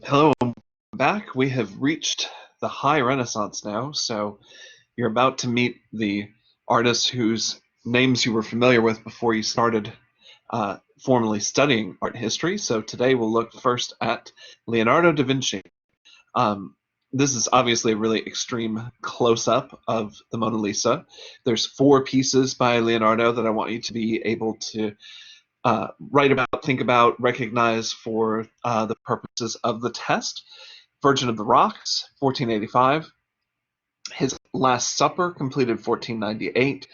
Hello, back. We have reached the High Renaissance now, so you're about to meet the artists whose names you were familiar with before you started formally studying art history. So today we'll look first at Leonardo da Vinci. This is obviously a really extreme close-up of the Mona Lisa. There's 4 pieces by Leonardo that I want you to be able to write about, think about, recognize for the purposes of the test. Virgin of the Rocks, 1485. His Last Supper, completed 1498.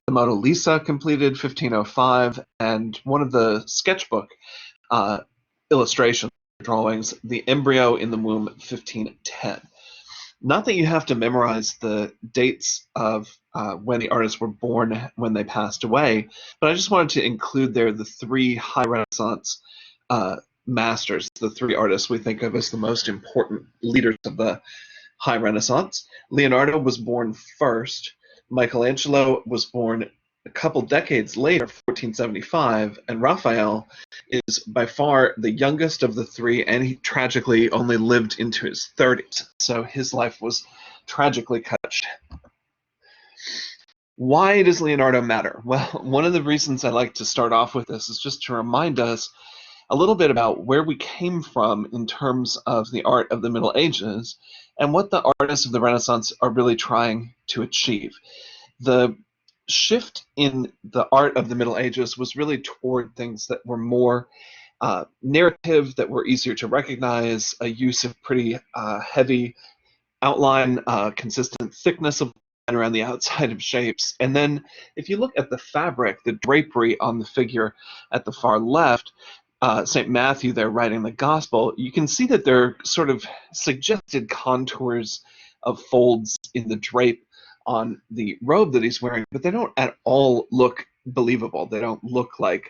The Mona Lisa, completed 1505. And one of the sketchbook illustration drawings, The Embryo in the Womb, 1510. Not that you have to memorize the dates of when the artists were born, when they passed away, but I just wanted to include there the 3 High Renaissance masters, the 3 artists we think of as the most important leaders of the High Renaissance. Leonardo was born first. Michelangelo was born a couple decades later, 1475, and Raphael is by far the youngest of the 3, and he tragically only lived into his 30s, so his life was tragically cut short. Why does Leonardo matter? Well, one of the reasons I like to start off with this is just to remind us a little bit about where we came from in terms of the art of the Middle Ages and what the artists of the Renaissance are really trying to achieve. The shift in the art of the Middle Ages was really toward things that were more narrative, that were easier to recognize, a use of pretty heavy outline, consistent thickness of line around the outside of shapes. And then if you look at the fabric, the drapery on the figure at the far left, St. Matthew there writing the gospel, you can see that there are sort of suggested contours of folds in the drape on the robe that he's wearing, but they don't at all look believable. They don't look like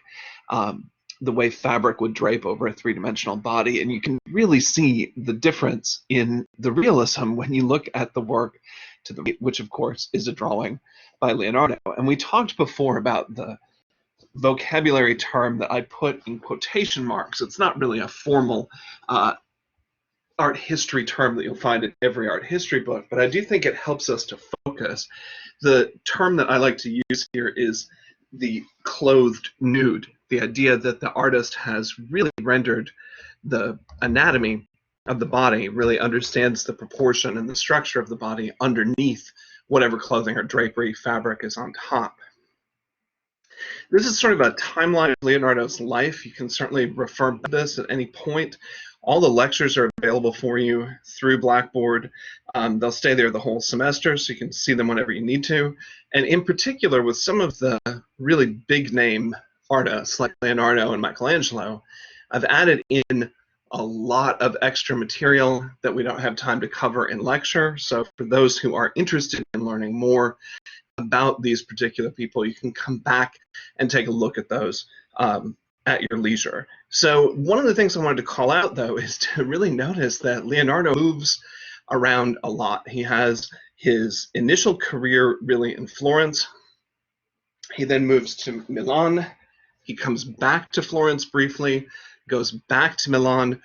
the way fabric would drape over a 3-dimensional body, and you can really see the difference in the realism when you look at the work to the right, which of course is a drawing by Leonardo. And we talked before about the vocabulary term that I put in quotation marks. It's not really a formal art history term that you'll find in every art history book, but I do think it helps us to focus. The term that I like to use here is the clothed nude, the idea that the artist has really rendered the anatomy of the body, really understands the proportion and the structure of the body underneath whatever clothing or drapery fabric is on top. This is sort of a timeline of Leonardo's life. You can certainly refer to this at any point. All the lectures are available for you through Blackboard. They'll stay there the whole semester, so you can see them whenever you need to. And in particular, with some of the really big name artists like Leonardo and Michelangelo, I've added in a lot of extra material that we don't have time to cover in lecture. So for those who are interested in learning more about these particular people, you can come back and take a look at those at your leisure. So one of the things I wanted to call out, though, is to really notice that Leonardo moves around a lot. He has his initial career really in Florence. He then moves to Milan. He comes back to Florence briefly, goes back to Milan,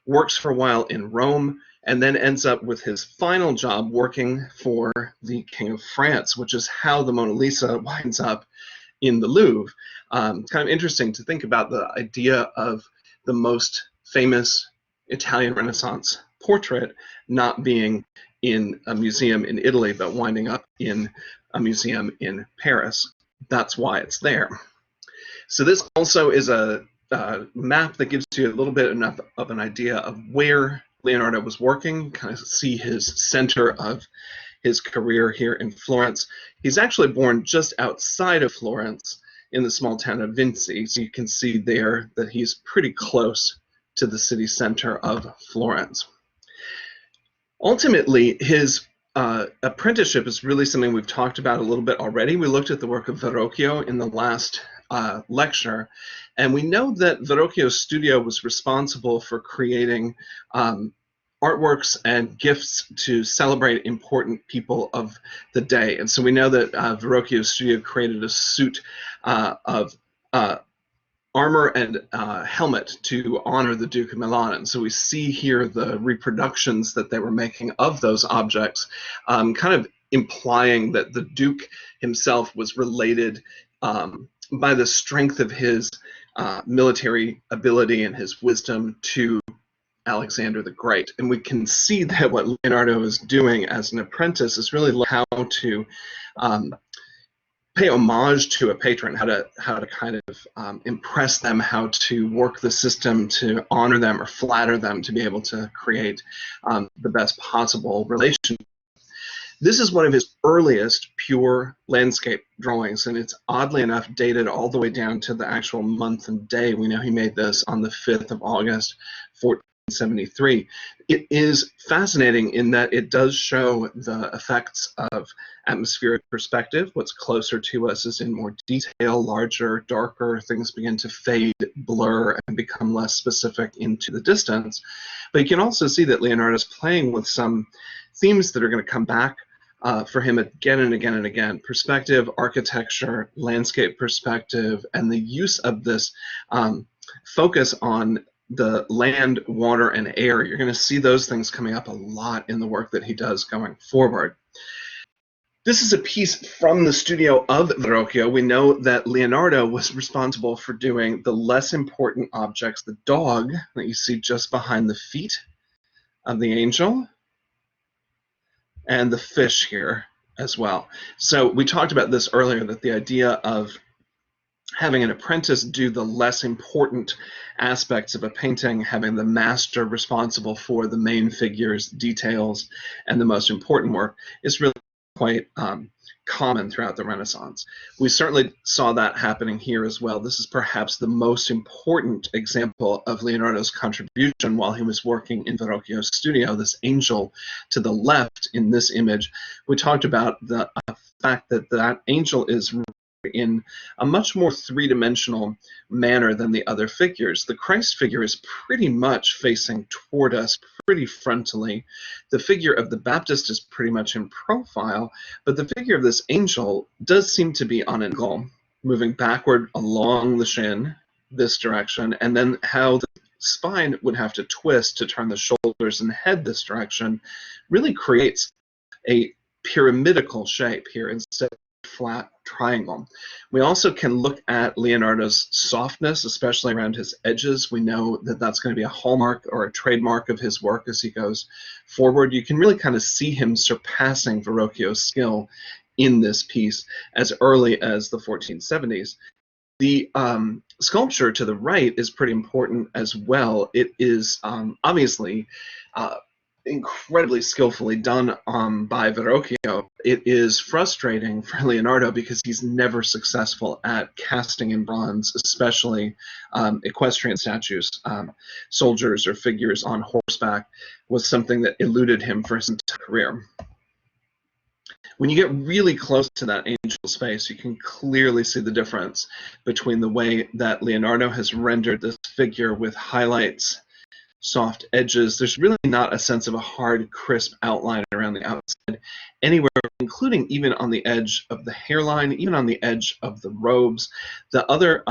works for a while in Rome, and then ends up with his final job working for the King of France, which is how the Mona Lisa winds up in the Louvre. It's kind of interesting to think about the idea of the most famous Italian Renaissance portrait not being in a museum in Italy, but winding up in a museum in Paris. That's why it's there. So this also is a map that gives you a little bit enough of an idea of where Leonardo was working, kind of see his center of his career here in Florence. He's actually born just outside of Florence in the small town of Vinci, so you can see there that he's pretty close to the city center of Florence. Ultimately, his apprenticeship is really something we've talked about a little bit already. We looked at the work of Verrocchio in the last lecture, and we know that Verrocchio's studio was responsible for creating artworks and gifts to celebrate important people of the day. And so we know that Verrocchio's studio created a suit of armor and helmet to honor the Duke of Milan. And so we see here the reproductions that they were making of those objects, kind of implying that the Duke himself was related by the strength of his military ability and his wisdom to Alexander the Great. And we can see that what Leonardo is doing as an apprentice is really how to pay homage to a patron, how to kind of impress them, how to work the system to honor them or flatter them to be able to create the best possible relationship. This is one of his earliest pure landscape drawings, and it's oddly enough dated all the way down to the actual month and day. We know he made this on the 5th of August, 1473. It is fascinating in that it does show the effects of atmospheric perspective. What's closer to us is in more detail, larger, darker. Things begin to fade, blur, and become less specific into the distance. But you can also see that Leonardo's playing with some themes that are going to come back for him again and again and again: perspective, architecture, landscape perspective, and the use of this focus on the land, water, and air. You're going to see those things coming up a lot in the work that he does going forward. This is a piece from the studio of Verrocchio. We know that Leonardo was responsible for doing the less important objects, the dog that you see just behind the feet of the angel, and the fish here as well. So we talked about this earlier, that the idea of having an apprentice do the less important aspects of a painting, having the master responsible for the main figures, details, and the most important work is really quite common throughout the Renaissance. We certainly saw that happening here as well. This is perhaps the most important example of Leonardo's contribution while he was working in Verrocchio's studio. This angel to the left in this image, we talked about the fact that that angel is in a much more three-dimensional manner than the other figures. The Christ figure is pretty much facing toward us pretty frontally. The figure of the Baptist is pretty much in profile, but the figure of this angel does seem to be on an angle, moving backward along the shin, this direction, and then how the spine would have to twist to turn the shoulders and head this direction really creates a pyramidical shape here instead of flat triangle. We also can look at Leonardo's softness, especially around his edges. We know that that's going to be a hallmark or a trademark of his work as he goes forward. You can really kind of see him surpassing Verrocchio's skill in this piece as early as the 1470s. The sculpture to the right is pretty important as well. It is obviously incredibly skillfully done by Verrocchio. It is frustrating for Leonardo because he's never successful at casting in bronze, especially equestrian statues. Soldiers or figures on horseback was something that eluded him for his entire career. When you get really close to that angel's face, you can clearly see the difference between the way that Leonardo has rendered this figure with highlights, soft edges. There's really not a sense of a hard, crisp outline around the outside anywhere, including even on the edge of the hairline, even on the edge of the robes. The other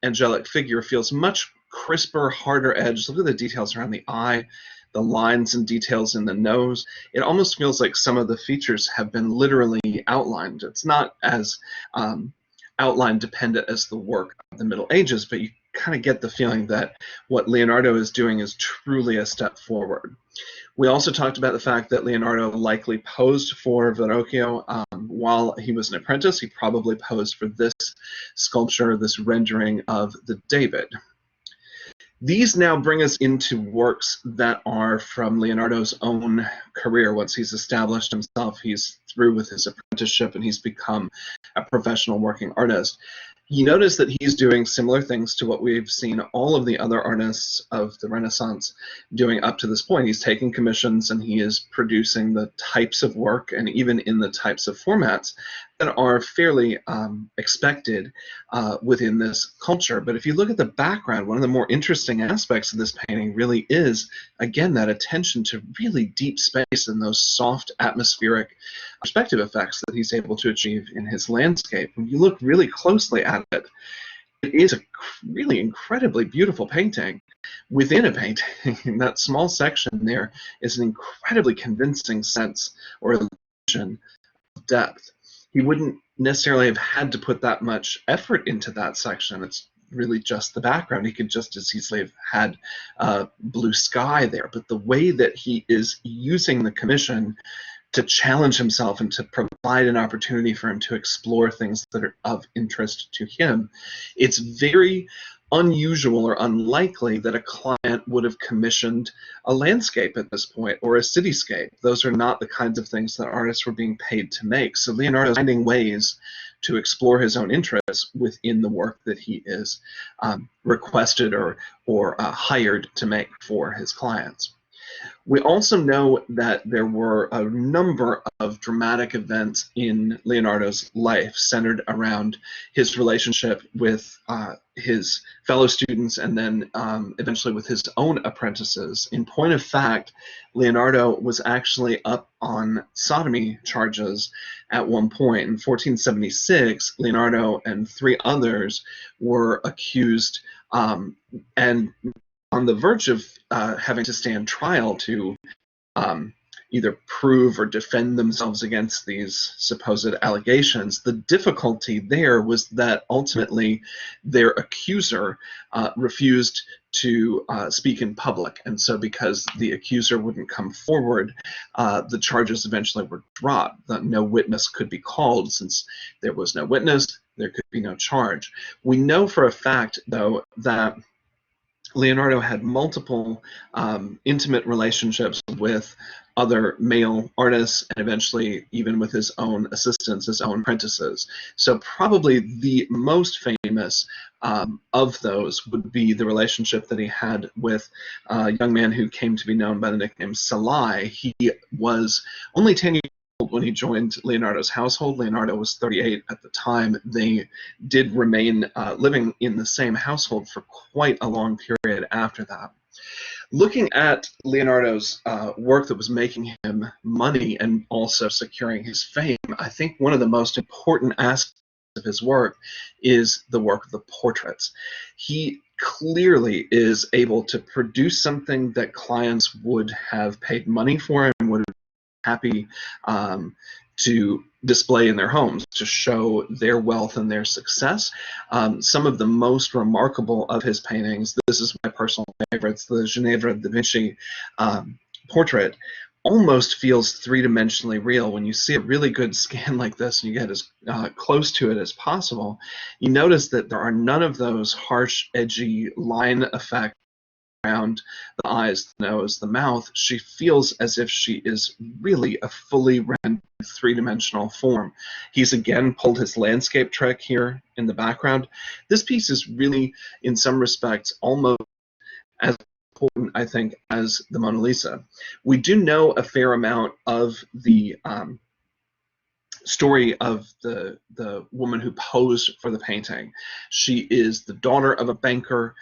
angelic figure feels much crisper, harder edged. Look at the details around the eye, the lines and details in the nose. It almost feels like some of the features have been literally outlined. It's not as outline dependent as the work of the Middle Ages, but you kind of get the feeling that what Leonardo is doing is truly a step forward. We also talked about the fact that Leonardo likely posed for Verrocchio while he was an apprentice. He probably posed for this sculpture, this rendering of the David. These now bring us into works that are from Leonardo's own career. Once he's established himself, he's through with his apprenticeship and he's become a professional working artist. You notice that he's doing similar things to what we've seen all of the other artists of the Renaissance doing up to this point. He's taking commissions and he is producing the types of work and even in the types of formats that are fairly expected within this culture. But if you look at the background, one of the more interesting aspects of this painting really is, again, that attention to really deep space and those soft atmospheric perspective effects that he's able to achieve in his landscape. When you look really closely at it, is a really incredibly beautiful painting within a painting. That small section there is an incredibly convincing sense or illusion of depth. He wouldn't necessarily have had to put that much effort into that section. It's really just the background. He could just as easily have had blue sky there. But the way that he is using the commission to challenge himself and to provide an opportunity for him to explore things that are of interest to him, it's very unusual or unlikely that a client would have commissioned a landscape at this point or a cityscape. Those are not the kinds of things that artists were being paid to make. So Leonardo is finding ways to explore his own interests within the work that he is requested or hired to make for his clients. We also know that there were a number of dramatic events in Leonardo's life centered around his relationship with his fellow students and then eventually with his own apprentices. In point of fact, Leonardo was actually up on sodomy charges at one point. In 1476, Leonardo and 3 others were accused and on the verge of having to stand trial to either prove or defend themselves against these supposed allegations. The difficulty there was that ultimately their accuser refused to speak in public, and so because the accuser wouldn't come forward, the charges eventually were dropped. No witness could be called. Since there was no witness, there could be no charge. We know for a fact, though, that Leonardo had multiple intimate relationships with other male artists and eventually even with his own assistants, his own apprentices. So probably the most famous of those would be the relationship that he had with a young man who came to be known by the nickname Salai. He was only 10 years old when he joined Leonardo's household. Leonardo was 38 at the time. They did remain living in the same household for quite a long period after that. Looking at Leonardo's work that was making him money and also securing his fame, I think one of the most important aspects of his work is the work of the portraits. He clearly is able to produce something that clients would have paid money for and would happy to display in their homes to show their wealth and their success. Some of the most remarkable of his paintings, this is my personal favorites, the Ginevra da Vinci portrait, almost feels three-dimensionally real. When you see a really good scan like this and you get as close to it as possible, you notice that there are none of those harsh, edgy line effects around the eyes, the nose, the mouth. She feels as if she is really a fully rendered three-dimensional form. He's again pulled his landscape trick here in the background. This piece is really, in some respects, almost as important, I think, as the Mona Lisa. We do know a fair amount of the story of the woman who posed for the painting. She is the daughter of a banker,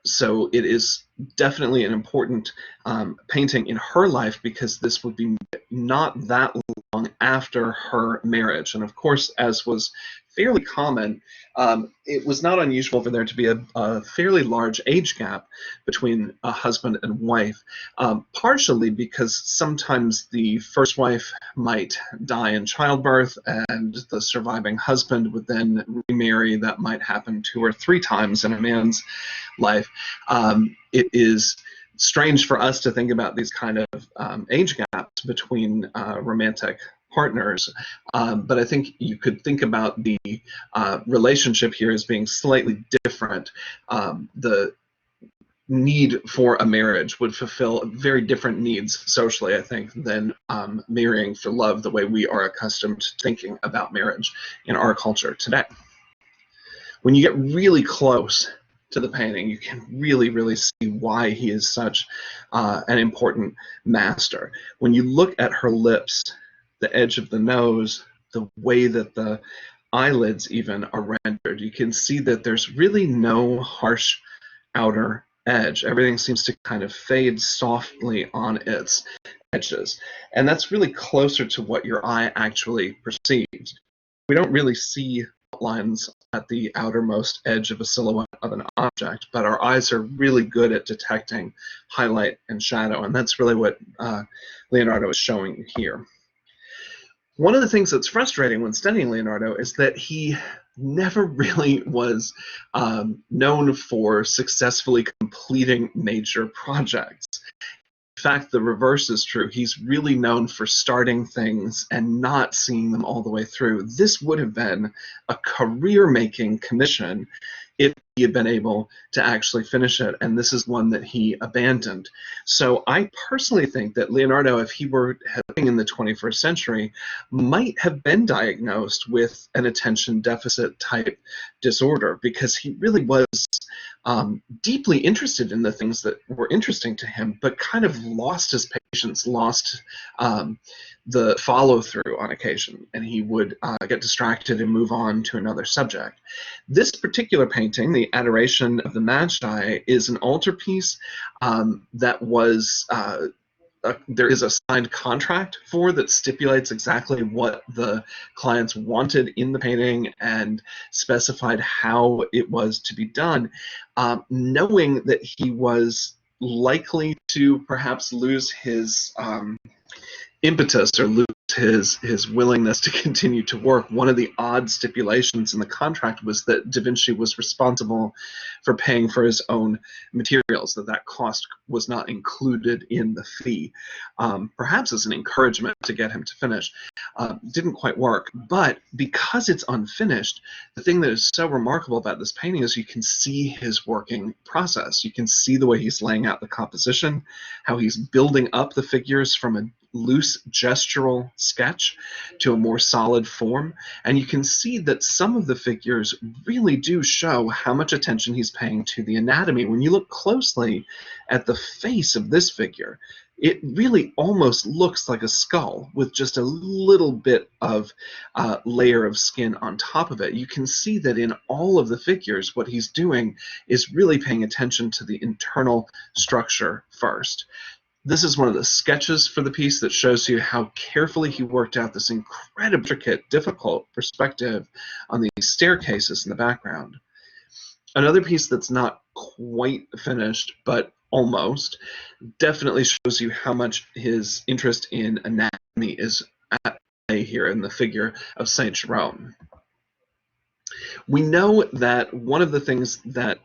so it is definitely an important painting in her life because this would be not that long after her marriage. And of course, as was fairly common, it was not unusual for there to be a fairly large age gap between a husband and wife, partially because sometimes the first wife might die in childbirth and the surviving husband would then remarry. That might happen 2 or 3 times in a man's life. It is strange for us to think about these kind of age gaps between romantic partners, but I think you could think about the relationship here as being slightly different. The need for a marriage would fulfill very different needs socially, I think, than marrying for love the way we are accustomed to thinking about marriage in our culture today. When you get really close to the painting, you can really see why he is such an important master. When you look at her lips, the edge of the nose, the way that the eyelids even are rendered, you can see that there's really no harsh outer edge. Everything seems to kind of fade softly on its edges. And that's really closer to what your eye actually perceives. We don't really see outlines at the outermost edge of a silhouette of an object, but our eyes are really good at detecting highlight and shadow, and that's really what Leonardo is showing you here. One of the things that's frustrating when studying Leonardo is that he never really was known for successfully completing major projects. In fact, the reverse is true. He's really known for starting things and not seeing them all the way through. This would have been a career-making commission if he had been able to actually finish it, and this is one that he abandoned. So I personally think that Leonardo, if he were living in the 21st century, might have been diagnosed with an attention deficit type disorder, because he really was deeply interested in the things that were interesting to him, but kind of lost his patience, lost the follow-through on occasion, and he would get distracted and move on to another subject. This particular painting, the Adoration of the Magi, is an altarpiece that was there is a signed contract for that stipulates exactly what the clients wanted in the painting and specified how it was to be done, knowing that he was likely to perhaps lose his impetus or lose his willingness to continue to work. One of the odd stipulations in the contract was that Da Vinci was responsible for paying for his own materials, that cost was not included in the fee, perhaps as an encouragement to get him to finish. Didn't quite work, but because it's unfinished, the thing that is so remarkable about this painting is you can see his working process. You can see the way he's laying out the composition, how he's building up the figures from a loose gestural sketch to a more solid form, and you can see that some of the figures really do show how much attention he's paying to the anatomy. When you look closely at the face of this figure, it really almost looks like a skull with just a little bit of layer of skin on top of it. You can see that in all of the figures, what he's doing is really paying attention to the internal structure first. This is one of the sketches for the piece that shows you how carefully he worked out this incredibly intricate, difficult perspective on these staircases in the background. Another piece that's not quite finished, but almost, definitely shows you how much his interest in anatomy is at play here in the figure of Saint Jerome. We know that one of the things that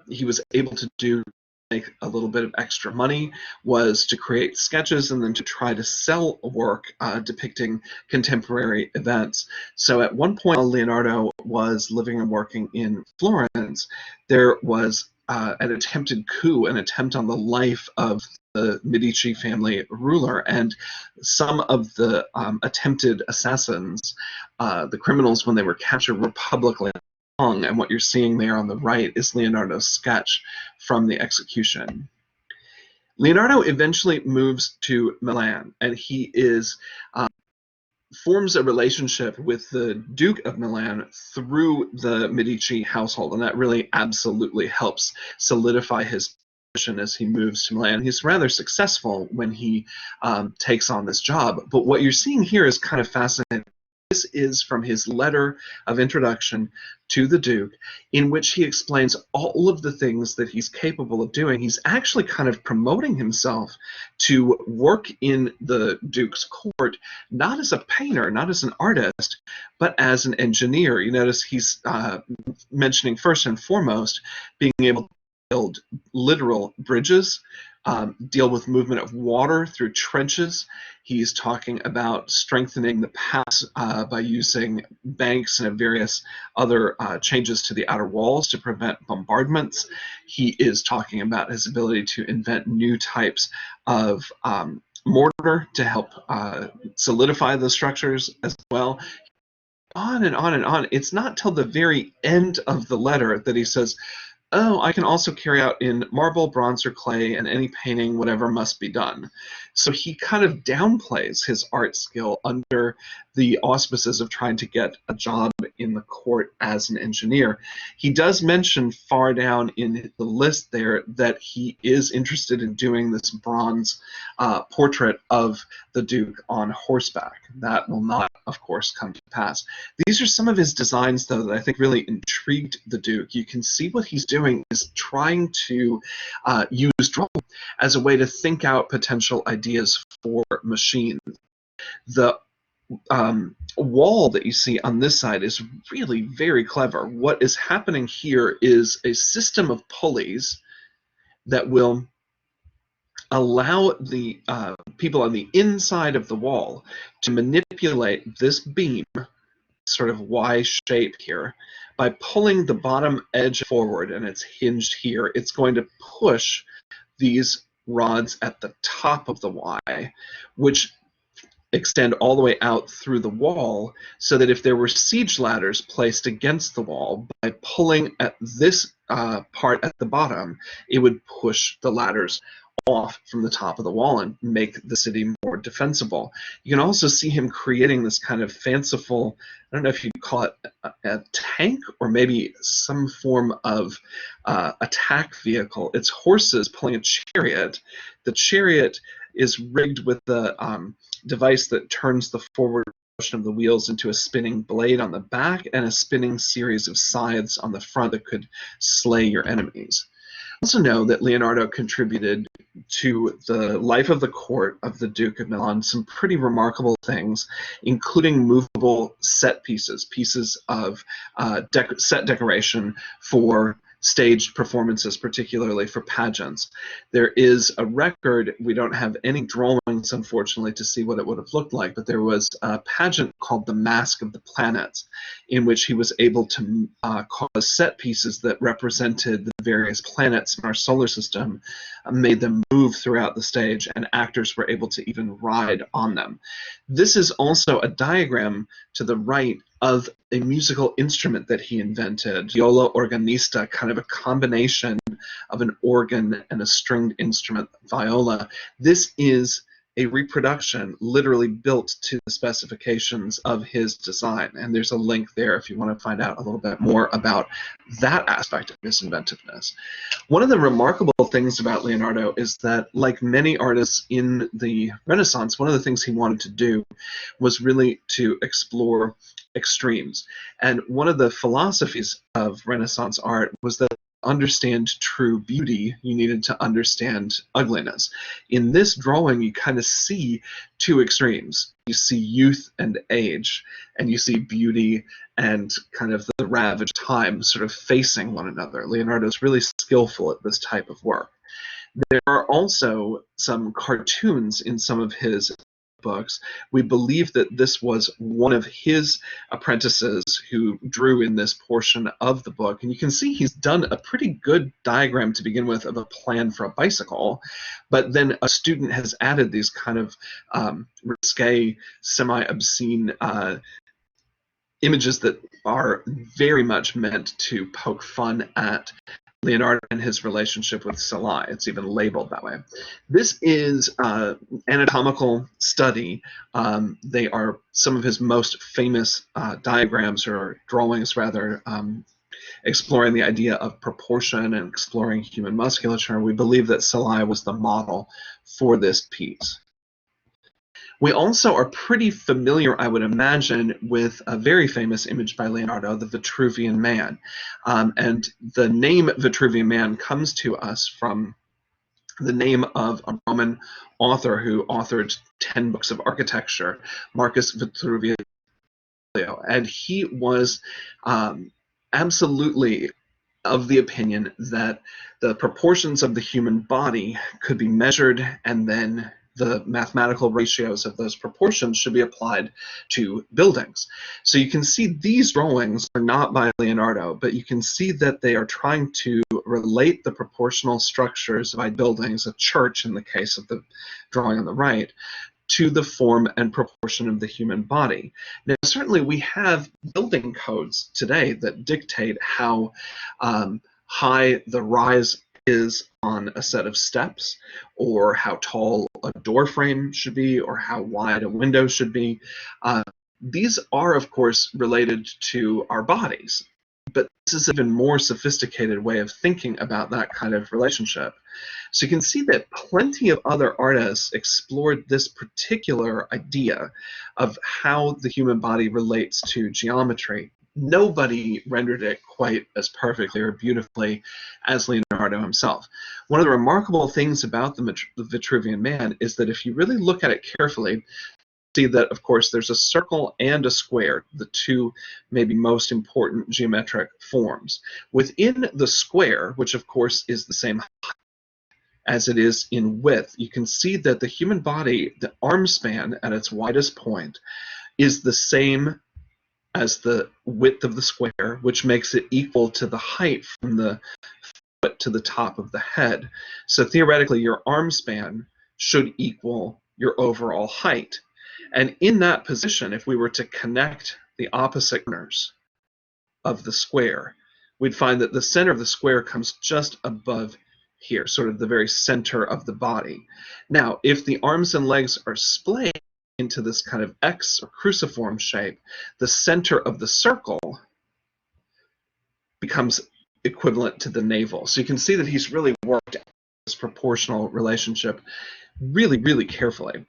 he was able to do make a little bit of extra money was to create sketches and then to try to sell work depicting contemporary events. So at one point, while Leonardo was living and working in Florence, there was an attempted coup, an attempt on the life of the Medici family ruler, and some of the attempted assassins, the criminals, when they were captured, were publicly hung, and what you're seeing there on the right is Leonardo's sketch from the execution. Leonardo eventually moves to Milan, and he forms a relationship with the Duke of Milan through the Medici household, and that really absolutely helps solidify his position as he moves to Milan. He's rather successful when he takes on this job, but what you're seeing here is kind of fascinating. This is from his letter of introduction to the Duke, in which he explains all of the things that he's capable of doing. He's actually kind of promoting himself to work in the Duke's court, not as a painter, not as an artist, but as an engineer. You notice he's mentioning first and foremost being able to build literal bridges, deal with movement of water through trenches. He's talking about strengthening the pass by using banks and various other changes to the outer walls to prevent bombardments. He is talking about his ability to invent new types of mortar to help solidify the structures as well. On and on and on. It's not till the very end of the letter that he says, "Oh, I can also carry out in marble, bronze, or clay, and any painting, whatever must be done." So he kind of downplays his art skill under the auspices of trying to get a job in the court as an engineer. He does mention far down in the list there that he is interested in doing this bronze portrait of the Duke on horseback. That will not, of course, come to pass. These are some of his designs, though, that I think really intrigued the Duke. You can see what he's doing is trying to use drawing as a way to think out potential ideas for machines. The wall that you see on this side is really very clever. What is happening here is a system of pulleys that will allow the people on the inside of the wall to manipulate this beam, sort of Y shape here, by pulling the bottom edge forward, and it's hinged here. It's going to push these rods at the top of the Y, which extend all the way out through the wall, so that if there were siege ladders placed against the wall, by pulling at this part at the bottom, it would push the ladders off from the top of the wall and make the city more defensible. You can also see him creating this kind of fanciful, I don't know if you'd call it a tank or maybe some form of attack vehicle. It's horses pulling a chariot. The chariot is rigged with the device that turns the forward motion of the wheels into a spinning blade on the back and a spinning series of scythes on the front that could slay your enemies. Also know that Leonardo contributed to the life of the court of the Duke of Milan some pretty remarkable things, including movable set pieces, pieces of set decoration for staged performances, particularly for pageants. There is a record, we don't have any drawings, unfortunately, to see what it would have looked like, but there was a pageant called the Masque of the Planets, in which he was able to cause set pieces that represented the various planets in our solar system, made them move throughout the stage, and actors were able to even ride on them. This is also a diagram to the right of a musical instrument that he invented, viola organista, kind of a combination of an organ and a stringed instrument, viola. This is a reproduction literally built to the specifications of his design, and there's a link there if you want to find out a little bit more about that aspect of his inventiveness. One of the remarkable things about Leonardo is that, like many artists in the Renaissance, one of the things he wanted to do was really to explore extremes. And one of the philosophies of Renaissance art was that to understand true beauty, you needed to understand ugliness. In this drawing, you kind of see two extremes. You see youth and age, and you see beauty and kind of the ravaged time sort of facing one another. Leonardo's really skillful at this type of work. There are also some cartoons in some of his books. We believe that this was one of his apprentices who drew in this portion of the book, and you can see he's done a pretty good diagram to begin with of a plan for a bicycle, but then a student has added these kind of risque, semi-obscene images that are very much meant to poke fun at Leonardo and his relationship with Salai. It's even labeled that way. This is anatomical study. They are some of his most famous diagrams, or drawings rather, exploring the idea of proportion and exploring human musculature. We believe that Salai was the model for this piece. We also are pretty familiar, I would imagine, with a very famous image by Leonardo, the Vitruvian Man. And the name Vitruvian Man comes to us from the name of a Roman author who authored 10 books of architecture, Marcus Vitruvius. And he was absolutely of the opinion that the proportions of the human body could be measured, and then the mathematical ratios of those proportions should be applied to buildings. So you can see these drawings are not by Leonardo, but you can see that they are trying to relate the proportional structures of buildings, a church in the case of the drawing on the right, to the form and proportion of the human body. Now, certainly we have building codes today that dictate how high the rise is on a set of steps, or how tall a door frame should be, or how wide a window should be. These are, of course, related to our bodies, but this is an even more sophisticated way of thinking about that kind of relationship. So you can see that plenty of other artists explored this particular idea of how the human body relates to geometry. Nobody rendered it quite as perfectly or beautifully as Leonardo himself. One of the remarkable things about the Vitruvian Man is that if you really look at it carefully, see that, of course, there's a circle and a square, the two maybe most important geometric forms. Within the square, which of course is the same as it is in width, you can see that the human body, the arm span at its widest point, is the same as the width of the square, which makes it equal to the height from the foot to the top of the head. So theoretically, your arm span should equal your overall height. And in that position, if we were to connect the opposite corners of the square, we'd find that the center of the square comes just above here, sort of the very center of the body. Now, if the arms and legs are splayed into this kind of X or cruciform shape, the center of the circle becomes equivalent to the navel. So you can see that he's really worked out this proportional relationship really, really carefully.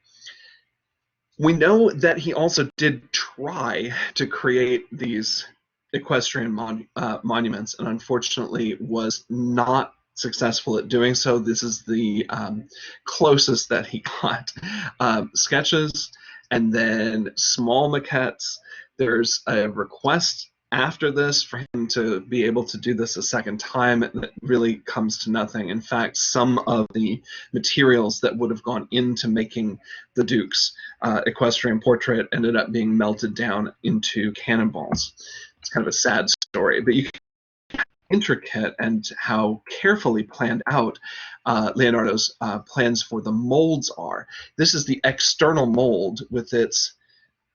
We know that he also did try to create these equestrian monuments, and unfortunately was not successful at doing so. This is the closest that he got. Sketches and then small maquettes. There's a request after this for him to be able to do this a second time that really comes to nothing. In fact, some of the materials that would have gone into making the Duke's equestrian portrait ended up being melted down into cannonballs. It's kind of a sad story, but you can see how intricate and how carefully planned out Leonardo's plans for the molds are. This is the external mold with its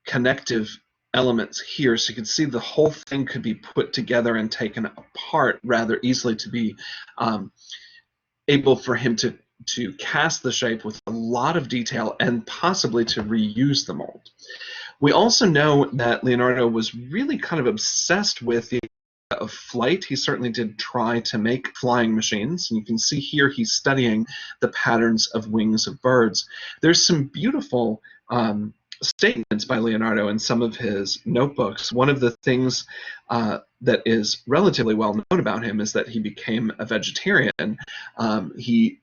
connective elements here, so you can see the whole thing could be put together and taken apart rather easily to be able for him to cast the shape with a lot of detail and possibly to reuse the mold. We also know that Leonardo was really kind of obsessed with the idea of flight. He certainly did try to make flying machines, and you can see here he's studying the patterns of wings of birds. There's some beautiful statements by Leonardo in some of his notebooks. One of the things that is relatively well known about him is that he became a vegetarian. He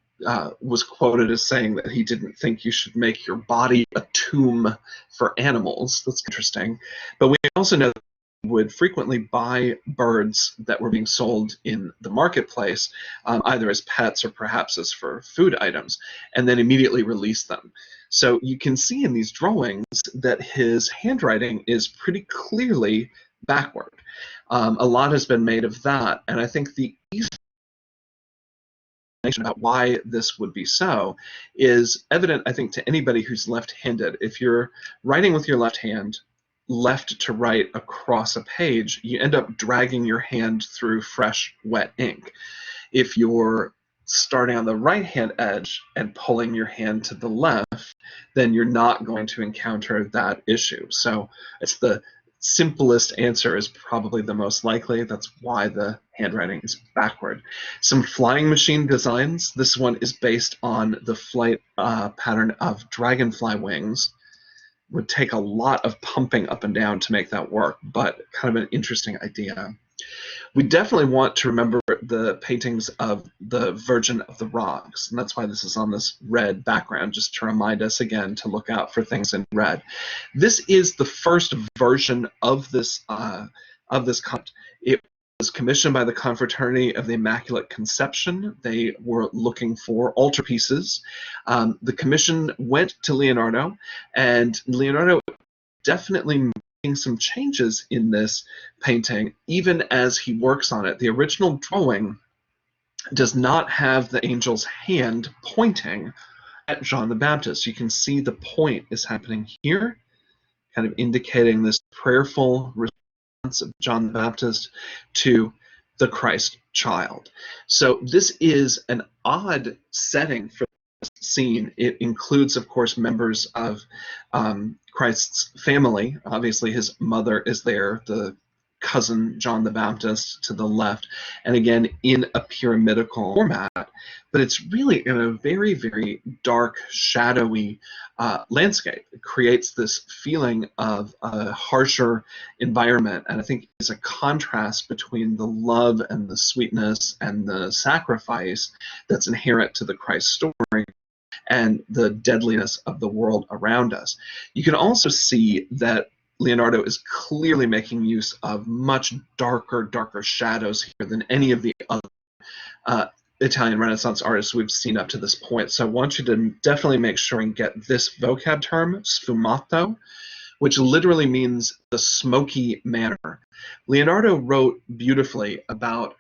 was quoted as saying that he didn't think you should make your body a tomb for animals. That's interesting. But we also know that he would frequently buy birds that were being sold in the marketplace, either as pets or perhaps as for food items, and then immediately release them. So you can see in these drawings that his handwriting is pretty clearly backward. A lot has been made of that, and I think the easiest explanation about why this would be so is evident, I think, to anybody who's left-handed. If you're writing with your left hand, left to right across a page, you end up dragging your hand through fresh, wet ink. If you're starting on the right-hand edge and pulling your hand to the left, then you're not going to encounter that issue. So it's the simplest answer is probably the most likely. That's why the handwriting is backward. Some flying machine designs. This one is based on the flight pattern of dragonfly wings. Would take a lot of pumping up and down to make that work, but kind of an interesting idea. We definitely want to remember the paintings of the Virgin of the Rocks, and that's why this is on this red background, just to remind us again to look out for things in red. This is the first version of this concept. It was commissioned by the Confraternity of the Immaculate Conception. They were looking for altarpieces. The commission went to Leonardo, and Leonardo definitely making some changes in this painting even as he works on it. The original drawing does not have the angel's hand pointing at John the Baptist. You can see the point is happening here, kind of indicating this prayerful response of John the Baptist to the Christ child. So this is an odd setting for this scene. It includes, of course, members of Christ's family. Obviously, his mother is there, the cousin John the Baptist to the left, and again in a pyramidical format, but it's really in a very, very dark, shadowy landscape. It creates this feeling of a harsher environment, and I think it's a contrast between the love and the sweetness and the sacrifice that's inherent to the Christ story and the deadliness of the world around us. You can also see that Leonardo is clearly making use of much darker shadows here than any of the other Italian Renaissance artists we've seen up to this point. So I want you to definitely make sure and get this vocab term, sfumato, which literally means the smoky manner. Leonardo wrote beautifully about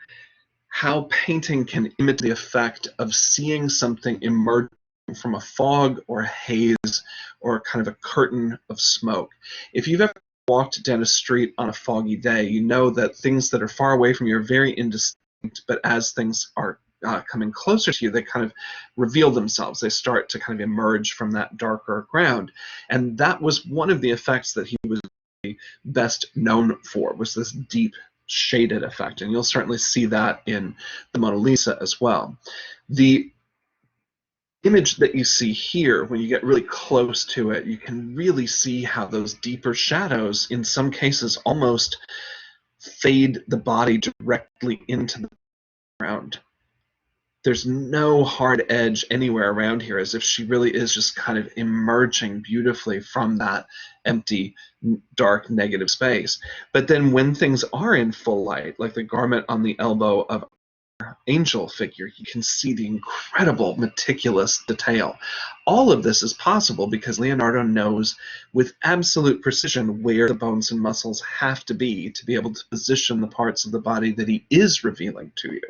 how painting can imitate the effect of seeing something emerge from a fog or a haze or kind of a curtain of smoke. If you've ever walked down a street on a foggy day, you know that things that are far away from you are very indistinct, but as things are coming closer to you, they kind of reveal themselves. They start to kind of emerge from that darker ground. And that was one of the effects that he was best known for, was this deep shaded effect. And you'll certainly see that in the Mona Lisa as well. The image that you see here, when you get really close to it, you can really see how those deeper shadows, in some cases, almost fade the body directly into the ground. There's no hard edge anywhere around here, as if she really is just kind of emerging beautifully from that empty, dark, negative space. But then when things are in full light, like the garment on the elbow of angel figure, you can see the incredible meticulous detail. All of this is possible because Leonardo knows with absolute precision where the bones and muscles have to be able to position the parts of the body that he is revealing to you.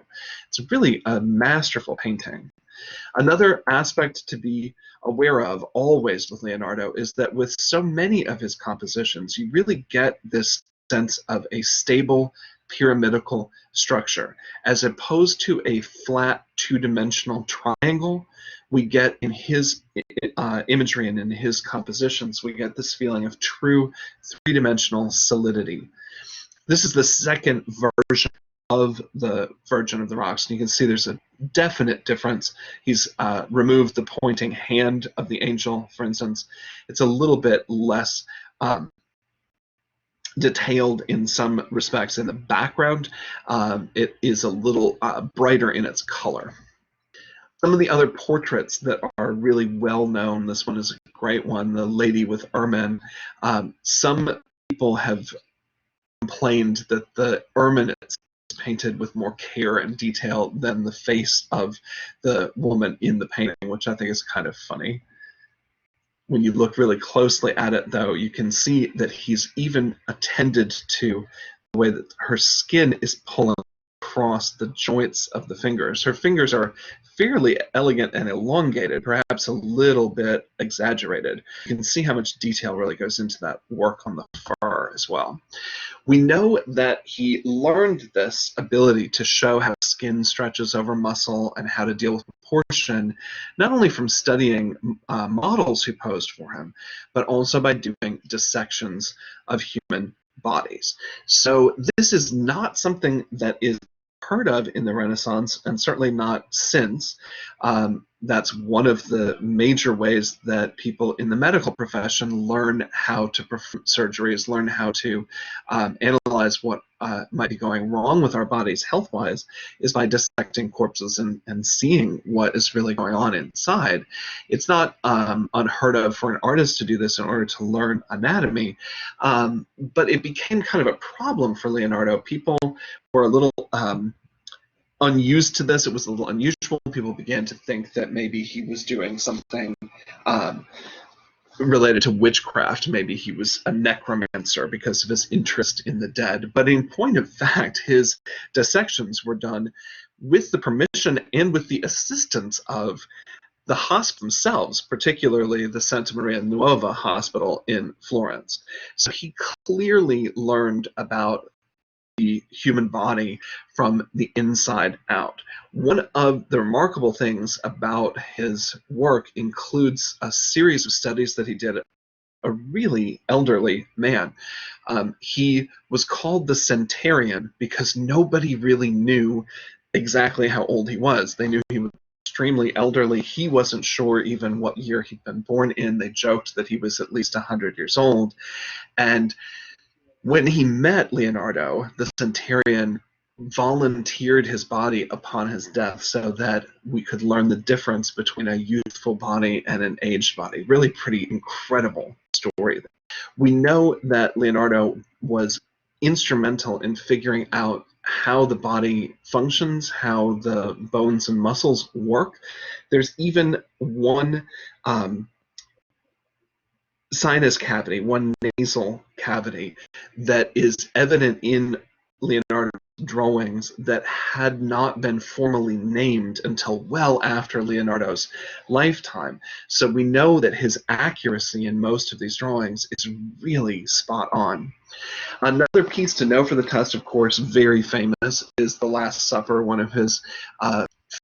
It's really a masterful painting. Another aspect to be aware of always with Leonardo is that with so many of his compositions, you really get this sense of a stable pyramidical structure. As opposed to a flat two-dimensional triangle, we get in his imagery and in his compositions, we get this feeling of true three-dimensional solidity. This is the second version of the Virgin of the Rocks, and you can see there's a definite difference. He's removed the pointing hand of the angel, for instance. It's a little bit less detailed in some respects in the background. It is a little brighter in its color. Some of the other portraits that are really well known, this one is a great one, the lady with ermine. Some people have complained that the ermine is painted with more care and detail than the face of the woman in the painting, which I think is kind of funny. When you look really closely at it, though, you can see that he's even attended to the way that her skin is pulling across the joints of the fingers. Her fingers are fairly elegant and elongated, perhaps a little bit exaggerated. You can see how much detail really goes into that work on the fur as well. We know that he learned this ability to show how skin stretches over muscle and how to deal with proportion, not only from studying models who posed for him, but also by doing dissections of human bodies. So this is not something that is heard of in the Renaissance, and certainly not since. That's one of the major ways that people in the medical profession learn how to perform surgeries, learn how to analyze what might be going wrong with our bodies health-wise, is by dissecting corpses and seeing what is really going on inside. It's not unheard of for an artist to do this in order to learn anatomy, but it became kind of a problem for Leonardo. People were a little unused to this. It was a little unusual. People began to think that maybe he was doing something related to witchcraft. Maybe he was a necromancer because of his interest in the dead. But in point of fact, his dissections were done with the permission and with the assistance of the hospital themselves, particularly the Santa Maria Nuova Hospital in Florence. So he clearly learned about the human body from the inside out. One of the remarkable things about his work includes a series of studies that he did a really elderly man. He was called the centenarian because nobody really knew exactly how old he was. They knew he was extremely elderly. He wasn't sure even what year he'd been born in. They joked that he was at least 100 years old. And when he met Leonardo, the centenarian volunteered his body upon his death so that we could learn the difference between a youthful body and an aged body. Really pretty incredible story. We know that Leonardo was instrumental in figuring out how the body functions, how the bones and muscles work. There's even one sinus cavity, one nasal cavity, that is evident in Leonardo's drawings that had not been formally named until well after Leonardo's lifetime. So we know that his accuracy in most of these drawings is really spot on. Another piece to know for the test, of course, very famous, is The Last Supper, one of his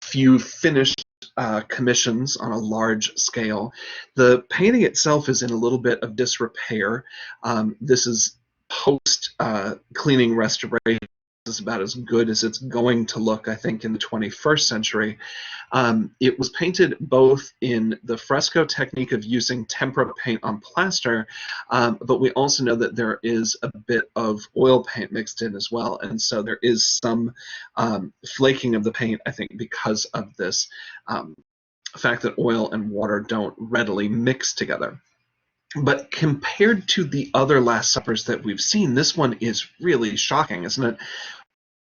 few finished commissions on a large scale. The painting itself is in a little bit of disrepair. This is post cleaning restoration. Is about as good as it's going to look, I think, in the 21st century. It was painted both in the fresco technique of using tempera paint on plaster, but we also know that there is a bit of oil paint mixed in as well, and so there is some flaking of the paint, I think, because of this fact that oil and water don't readily mix together. But compared to the other Last Suppers that we've seen, this one is really shocking, isn't it?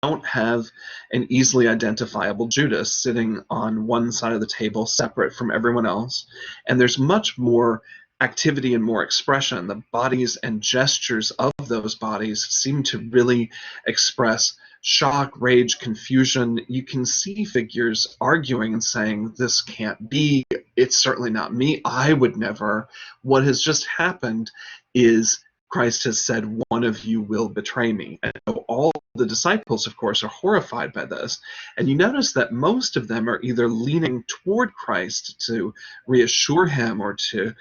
We don't have an easily identifiable Judas sitting on one side of the table separate from everyone else, and there's much more activity and more expression. The bodies and gestures of those bodies seem to really express shock, rage, confusion. You can see figures arguing and saying, this can't be, it's certainly not me, I would never. What has just happened is Christ has said, one of you will betray me. And all the disciples, of course, are horrified by this. And you notice that most of them are either leaning toward Christ to reassure him or to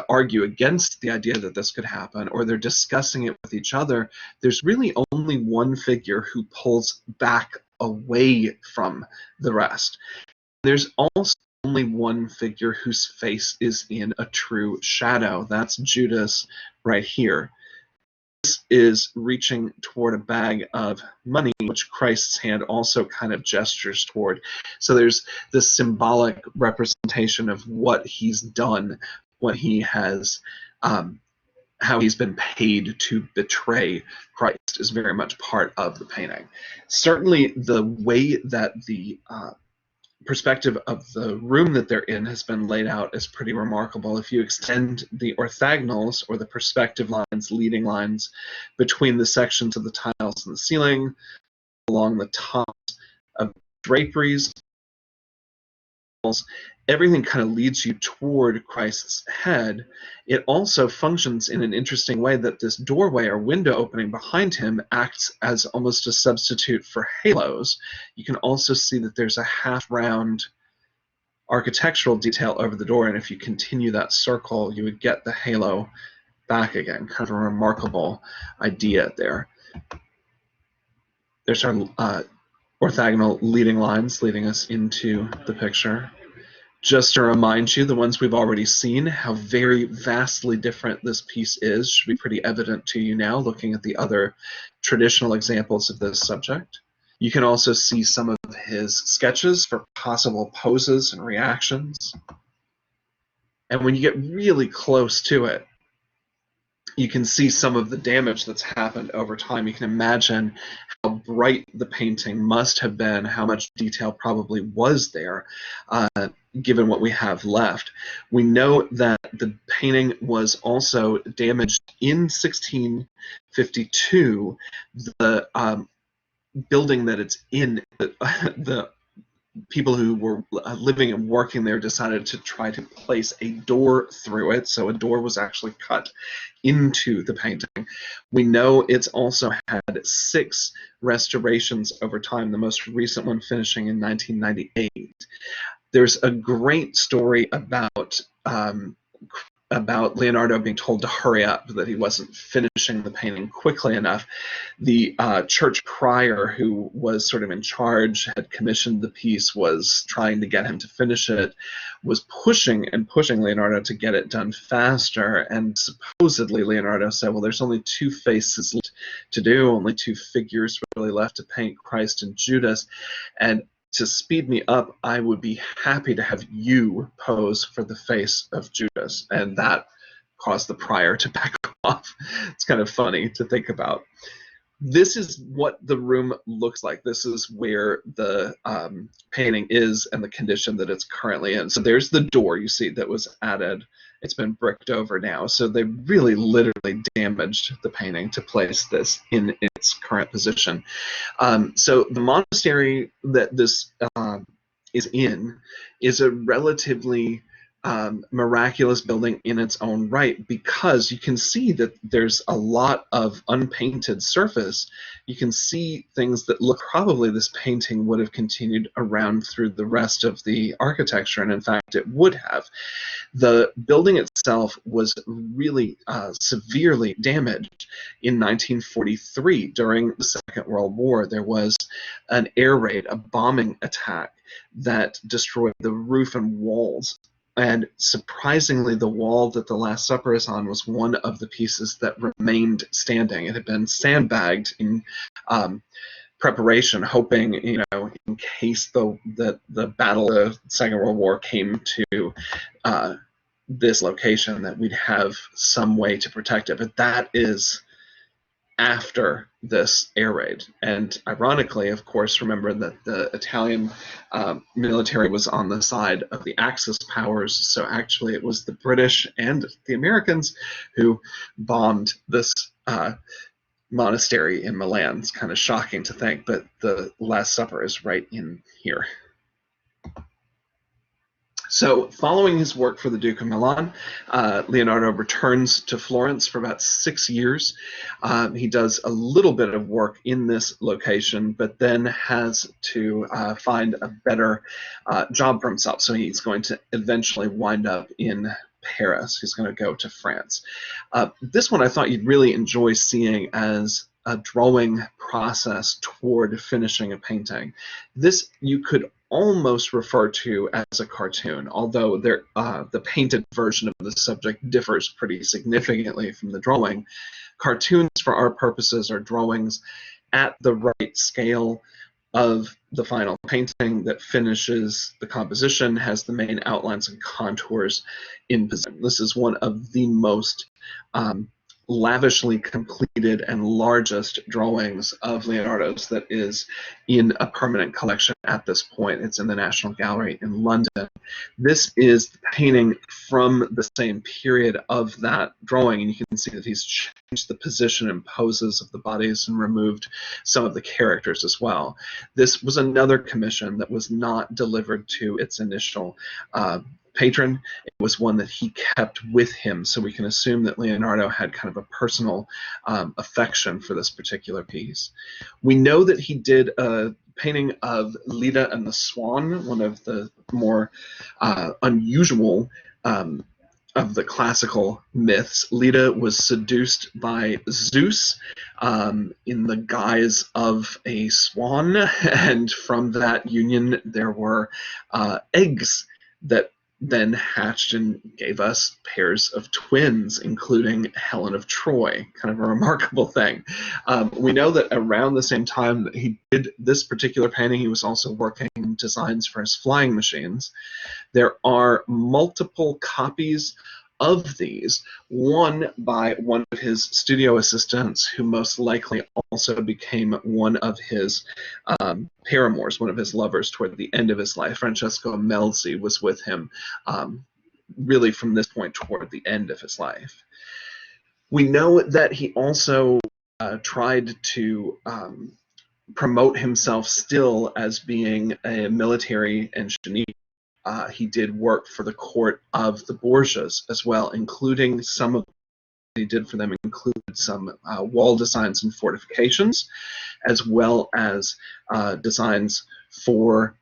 argue against the idea that this could happen, or they're discussing it with each other. There's really only one figure who pulls back away from the rest. There's also only one figure whose face is in a true shadow. That's Judas right here. This is reaching toward a bag of money, which Christ's hand also kind of gestures toward. So there's this symbolic representation of what he's done, what he has, how he's been paid to betray Christ is very much part of the painting. Certainly the way that the perspective of the room that they're in has been laid out is pretty remarkable. If you extend the orthogonals, or the perspective lines, leading lines, between the sections of the tiles in the ceiling, along the tops of draperies, everything kind of leads you toward Christ's head. It also functions in an interesting way that this doorway or window opening behind him acts as almost a substitute for halos. You can also see that there's a half-round architectural detail over the door, and if you continue that circle, you would get the halo back again. Kind of a remarkable idea there. There's our orthogonal leading lines leading us into the picture. Just to remind you, the ones we've already seen, how very vastly different this piece is, should be pretty evident to you now, looking at the other traditional examples of this subject. You can also see some of his sketches for possible poses and reactions. And when you get really close to it, you can see some of the damage that's happened over time. You can imagine how bright the painting must have been, how much detail probably was there, given what we have left. We know that the painting was also damaged in 1652. The building that it's in, the people who were living and working there decided to try to place a door through it, so a door was actually cut into the painting. We know it's also had 6 restorations over time, the most recent one finishing in 1998. There's a great story about about Leonardo being told to hurry up, that he wasn't finishing the painting quickly enough. The church crier who was sort of in charge, had commissioned the piece, was trying to get him to finish it, was pushing and pushing Leonardo to get it done faster, and supposedly Leonardo said, well, there's only two faces left to do, only two figures really left to paint, Christ and Judas, and to speed me up, I would be happy to have you pose for the face of Judas. And that caused the prior to back off. It's kind of funny to think about. This is what the room looks like. This is where the painting is and the condition that it's currently in. So there's the door you see that was added. It's been bricked over now. So they really literally damaged the painting to place this in its current position. So the monastery that this is in is a relatively miraculous building in its own right, because you can see that there's a lot of unpainted surface. You can see things that look probably this painting would have continued around through the rest of the architecture, and in fact it would have. The building itself was really severely damaged in 1943 during the Second World War. There was an air raid, a bombing attack that destroyed the roof and walls. And surprisingly, the wall that the Last Supper is on was one of the pieces that remained standing. It had been sandbagged in preparation, hoping, in case the battle of the Second World War came to this location, that we'd have some way to protect it. But that is after this air raid. And ironically, of course, remember that the Italian military was on the side of the Axis powers, so actually it was the British and the Americans who bombed this monastery in Milan. It's kind of shocking to think, but the Last Supper is right in here. So following his work for the Duke of Milan, Leonardo returns to Florence for about 6 years. He does a little bit of work in this location, but then has to find a better job for himself. So he's going to eventually wind up in Paris. He's going to go to France. This one I thought you'd really enjoy seeing as a drawing process toward finishing a painting. This you could almost refer to as a cartoon, although the painted version of the subject differs pretty significantly from the drawing. Cartoons, for our purposes, are drawings at the right scale of the final painting that finishes the composition, has the main outlines and contours in position. This is one of the most lavishly completed and largest drawings of Leonardo's that is in a permanent collection at this point. It's in the National Gallery in London. This is the painting from the same period of that drawing, and you can see that he's changed the position and poses of the bodies and removed some of the characters as well. This was another commission that was not delivered to its initial patron. It was one that he kept with him, so we can assume that Leonardo had kind of a personal affection for this particular piece. We know that he did a painting of Leda and the Swan, one of the more unusual of the classical myths. Leda was seduced by Zeus in the guise of a swan, and from that union there were eggs that then hatched and gave us pairs of twins, including Helen of Troy. Kind of a remarkable thing. We know that around the same time that he did this particular painting, he was also working on designs for his flying machines. There are multiple copies of these, one by one of his studio assistants, who most likely also became one of his paramours, one of his lovers toward the end of his life. Francesco Melzi was with him really from this point toward the end of his life. We know that he also tried to promote himself still as being a military engineer. He did work for the court of the Borgias as well, including some of what he did for them included some wall designs and fortifications, as well as designs for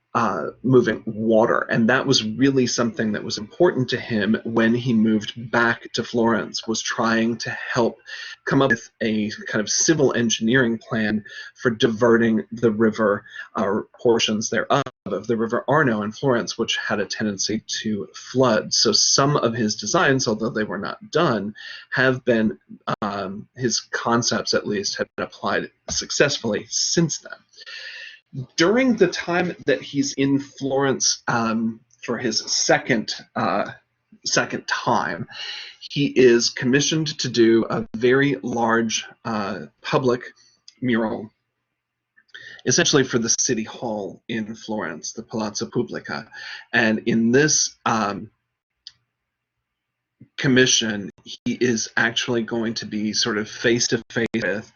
moving water, and that was really something that was important to him when he moved back to Florence, was trying to help come up with a kind of civil engineering plan for diverting the river, or portions thereof, of the River Arno in Florence, which had a tendency to flood. So some of his designs, although they were not done, have been, his concepts at least, have been applied successfully since then. During the time that he's in Florence for his second time, he is commissioned to do a very large public mural, essentially for the city hall in Florence, the Palazzo Pubblica. And in this commission, he is actually going to be sort of face-to-face with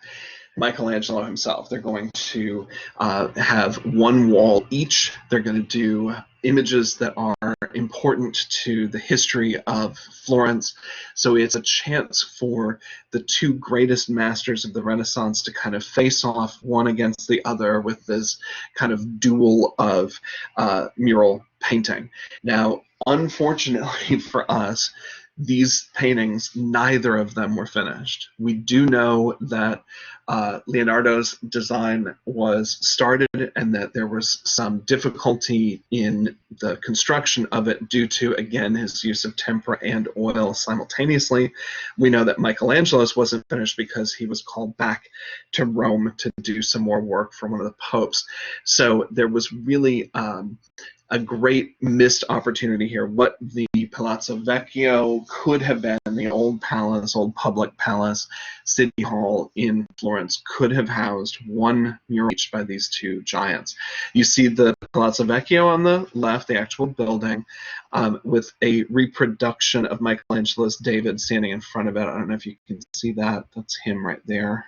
Michelangelo himself. They're going to have one wall each. They're going to do images that are important to the history of Florence. So it's a chance for the two greatest masters of the Renaissance to kind of face off one against the other with this kind of duel of mural painting. Now, unfortunately for us, these paintings, neither of them were finished. We do know that Leonardo's design was started and that there was some difficulty in the construction of it due to, again, his use of tempera and oil simultaneously. We know that Michelangelo's wasn't finished because he was called back to Rome to do some more work for one of the popes. So there was really a great missed opportunity here. What the Palazzo Vecchio could have been, the old palace, old public palace, city hall in Florence, could have housed one mural each by these two giants. You see the Palazzo Vecchio on the left, the actual building, with a reproduction of Michelangelo's David standing in front of it. I don't know if you can see that. That's him right there.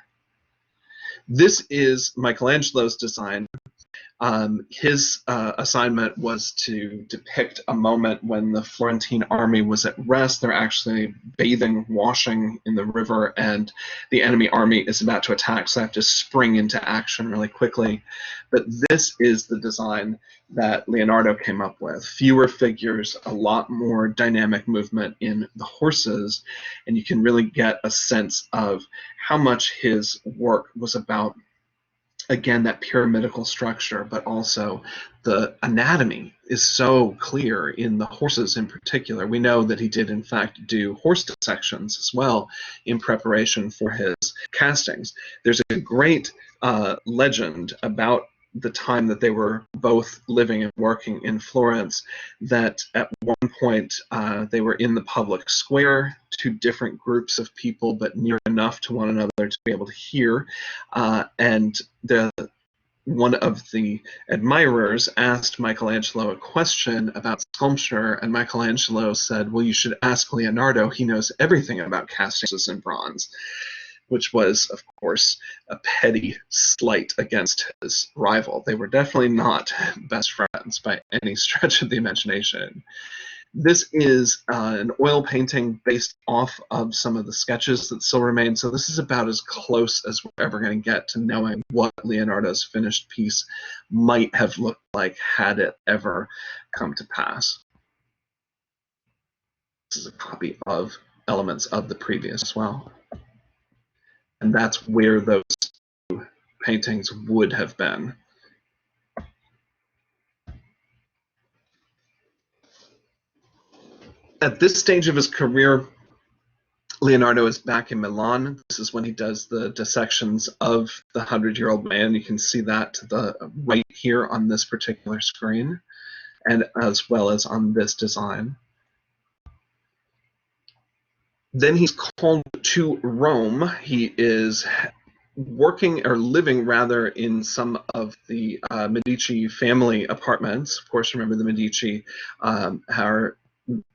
This is Michelangelo's design. His assignment was to depict a moment when the Florentine army was at rest. They're actually bathing, washing in the river, and the enemy army is about to attack, so they have to spring into action really quickly. But this is the design that Leonardo came up with. Fewer figures, a lot more dynamic movement in the horses, and you can really get a sense of how much his work was about, again, that pyramidical structure, but also the anatomy is so clear in the horses in particular. We know that he did, in fact, do horse dissections as well in preparation for his castings. There's a great legend about the time that they were both living and working in Florence, that at one point they were in the public square, two different groups of people, but near enough to one another to be able to hear, and one of the admirers asked Michelangelo a question about sculpture, and Michelangelo said, "Well, you should ask Leonardo. He knows everything about castings in bronze," which was, of course, a petty slight against his rival. They were definitely not best friends by any stretch of the imagination. This is an oil painting based off of some of the sketches that still remain, so this is about as close as we're ever going to get to knowing what Leonardo's finished piece might have looked like had it ever come to pass. This is a copy of elements of the previous as well. And that's where those two paintings would have been. At this stage of his career, Leonardo is back in Milan. This is when he does the dissections of the 100-year-old man. You can see that to the right here on this particular screen, and as well as on this design. Then he's called to Rome. He is working, or living rather, in some of the Medici family apartments. Of course, remember the Medici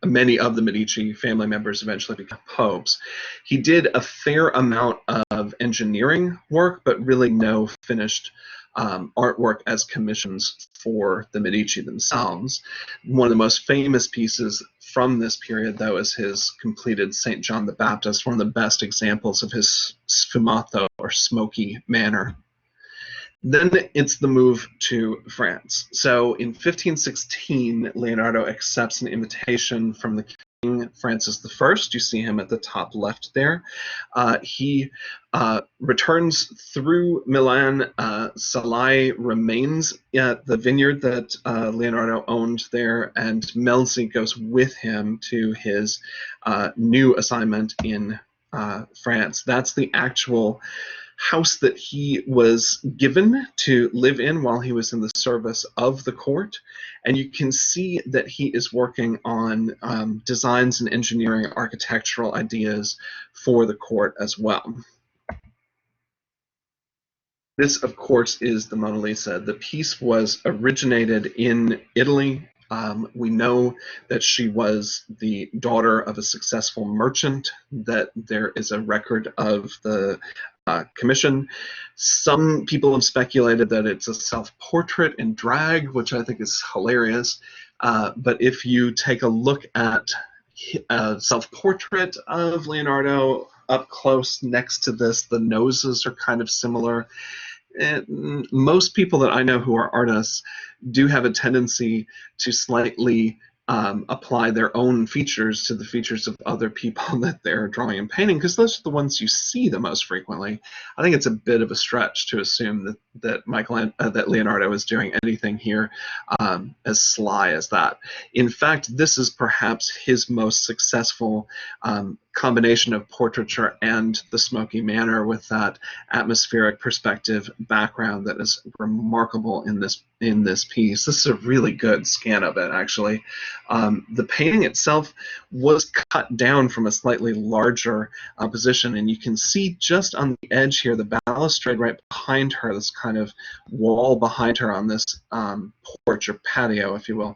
many of the Medici family members eventually became popes. He did a fair amount of engineering work, but really no finished artwork as commissions for the Medici themselves. One of the most famous pieces from this period, though, is his completed St. John the Baptist, one of the best examples of his sfumato, or smoky manner. Then it's the move to France. So in 1516, Leonardo accepts an invitation from the King Francis I. You see him at the top left there. He returns through Milan. Salai remains at the vineyard that Leonardo owned there, and Melzi goes with him to his new assignment in France. That's the actual house that he was given to live in while he was in the service of the court. And you can see that he is working on designs and engineering architectural ideas for the court as well. This, of course, is the Mona Lisa. The piece was originated in Italy. We know that she was the daughter of a successful merchant, that there is a record of the commission. Some people have speculated that it's a self-portrait in drag, which I think is hilarious. But if you take a look at a self-portrait of Leonardo up close next to this, the noses are kind of similar. Most people that I know who are artists do have a tendency to slightly apply their own features to the features of other people that they're drawing and painting, because those are the ones you see the most frequently. I think it's a bit of a stretch to assume that Leonardo is doing anything here as sly as that. In fact, this is perhaps his most successful combination of portraiture and the smoky manner, with that atmospheric perspective background that is remarkable in this piece. This is a really good scan of it, actually. The painting itself was cut down from a slightly larger position, and you can see just on the edge here, the balustrade right behind her, this kind of wall behind her on this porch or patio, if you will.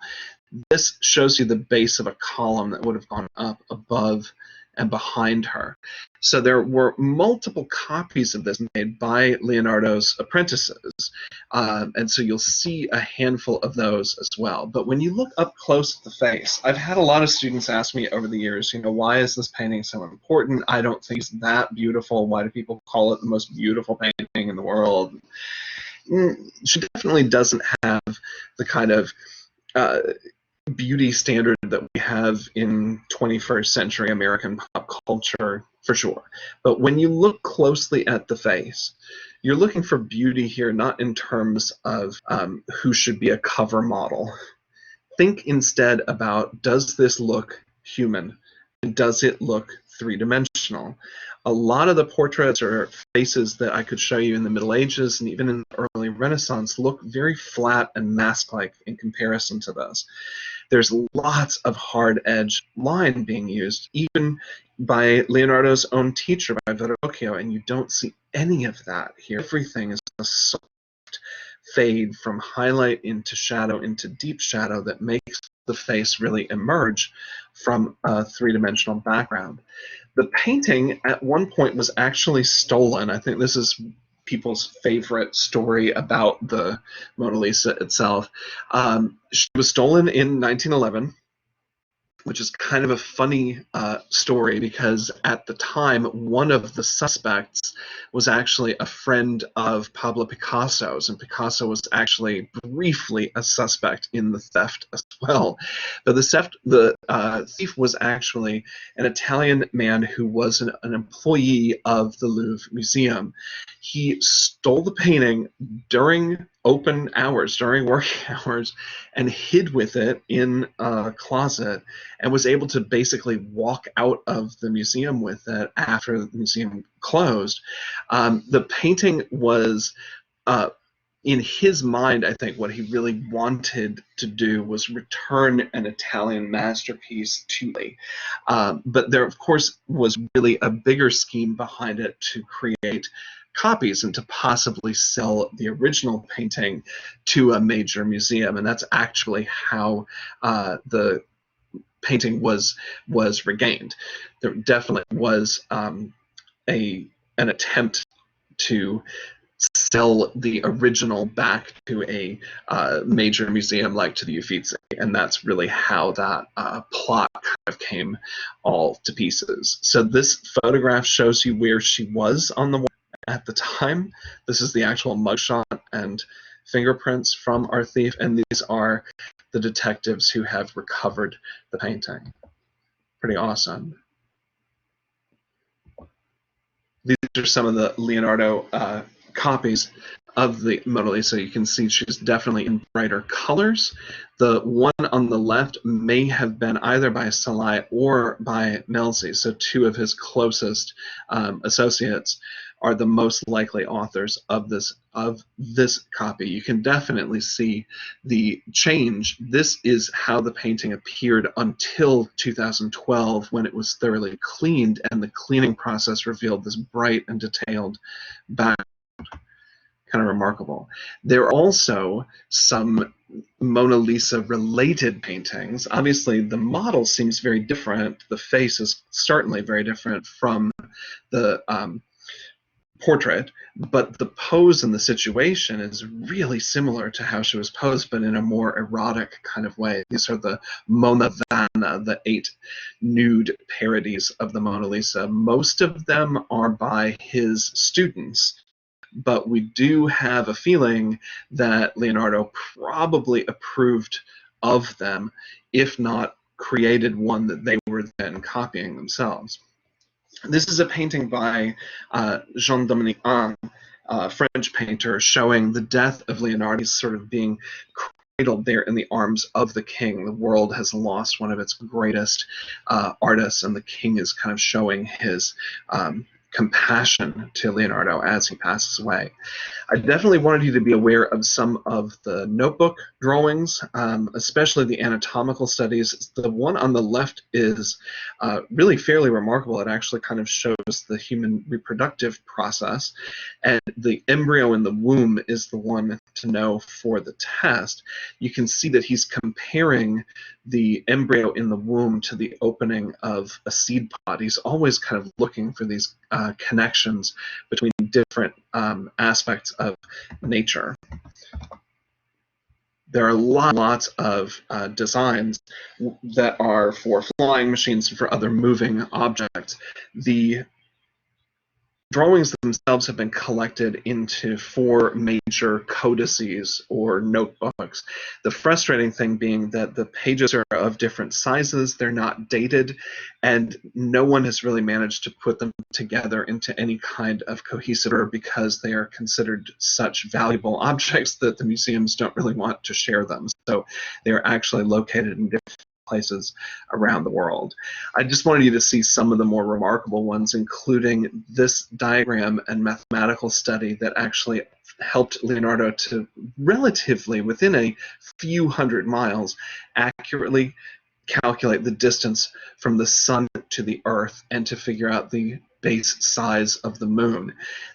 This shows you the base of a column that would have gone up above and behind her. So there were multiple copies of this made by Leonardo's apprentices, and so you'll see a handful of those as well. But when you look up close at the face, I've had a lot of students ask me over the years, why is this painting so important? I don't think it's that beautiful. Why do people call it the most beautiful painting in the world? She definitely doesn't have the kind of beauty standard that we have in 21st century American pop culture, for sure. But when you look closely at the face, you're looking for beauty here, not in terms of who should be a cover model. Think instead about, does this look human? And does it look three-dimensional? A lot of the portraits or faces that I could show you in the Middle Ages and even in the early Renaissance look very flat and mask-like in comparison to this. There's lots of hard-edge line being used, even by Leonardo's own teacher, by Verrocchio, and you don't see any of that here. Everything is a soft fade from highlight into shadow into deep shadow that makes the face really emerge from a three-dimensional background. The painting at one point was actually stolen. I think this is people's favorite story about the Mona Lisa itself. She was stolen in 1911, which is kind of a funny story, because at the time, one of the suspects was actually a friend of Pablo Picasso's, and Picasso was actually briefly a suspect in the theft as well. But the thief was actually an Italian man who was an employee of the Louvre Museum. He stole the painting during open hours, during working hours, and hid with it in a closet, and was able to basically walk out of the museum with it after the museum closed. The painting was, in his mind, I think what he really wanted to do was return an Italian masterpiece to Italy. But there, of course, was really a bigger scheme behind it to create copies and to possibly sell the original painting to a major museum, and that's actually how the painting was regained. There definitely was an attempt to sell the original back to a major museum like to the Uffizi, and that's really how that plot kind of came all to pieces. So this photograph shows you where she was on the wall, at the time. This is the actual mugshot and fingerprints from our thief, and these are the detectives who have recovered the painting. Pretty awesome. These are some of the Leonardo copies of the Mona Lisa. You can see she's definitely in brighter colors. The one on the left may have been either by Salai or by Melzi, so two of his closest associates are the most likely authors of this copy. You can definitely see the change. This is how the painting appeared until 2012, when it was thoroughly cleaned, and the cleaning process revealed this bright and detailed background. Kind of remarkable. There are also some Mona Lisa related paintings. Obviously, the model seems very different. The face is certainly very different from the portrait, but the pose and the situation is really similar to how she was posed, but in a more erotic kind of way. These are the Mona Vanna, the 8 nude parodies of the Mona Lisa. Most of them are by his students, but we do have a feeling that Leonardo probably approved of them, if not created one that they were then copying themselves. This is a painting by Jean-Dominique Ang, a French painter, showing the death of Leonardo. He's sort of being cradled there in the arms of the king. The world has lost one of its greatest artists, and the king is kind of showing his compassion to Leonardo as he passes away. I definitely wanted you to be aware of some of the notebook drawings, especially the anatomical studies. The one on the left is really fairly remarkable. It actually kind of shows the human reproductive process, and the embryo in the womb is the one to know for the test. You can see that he's comparing the embryo in the womb to the opening of a seed pod. He's always kind of looking for these connections between different aspects of nature. There are lots of designs that are for flying machines and for other moving objects. The drawings themselves have been collected into 4 major codices or notebooks. The frustrating thing being that the pages are of different sizes, they're not dated, and no one has really managed to put them together into any kind of cohesive order because they are considered such valuable objects that the museums don't really want to share them. So they're actually located in different places around the world. I just wanted you to see some of the more remarkable ones, including this diagram and mathematical study that actually helped Leonardo to relatively, within a few hundred miles, accurately calculate the distance from the sun to the earth and to figure out the base size of the moon.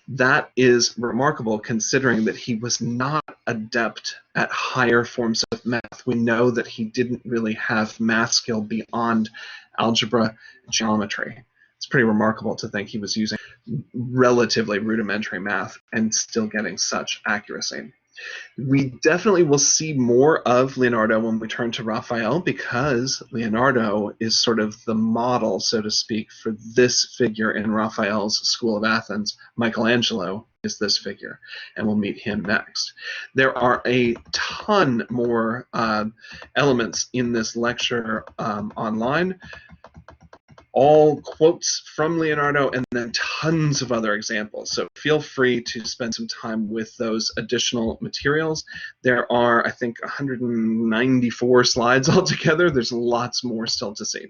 That is remarkable considering that he was not adept at higher forms of math. We know that he didn't really have math skill beyond algebra, geometry. It's pretty remarkable to think he was using relatively rudimentary math and still getting such accuracy. We definitely will see more of Leonardo when we turn to Raphael, because Leonardo is sort of the model, so to speak, for this figure in Raphael's School of Athens. Michelangelo is this figure, and we'll meet him next. There are a ton more elements in this lecture online. All quotes from Leonardo, and then tons of other examples. So feel free to spend some time with those additional materials. There are, I think, 194 slides altogether. There's lots more still to see.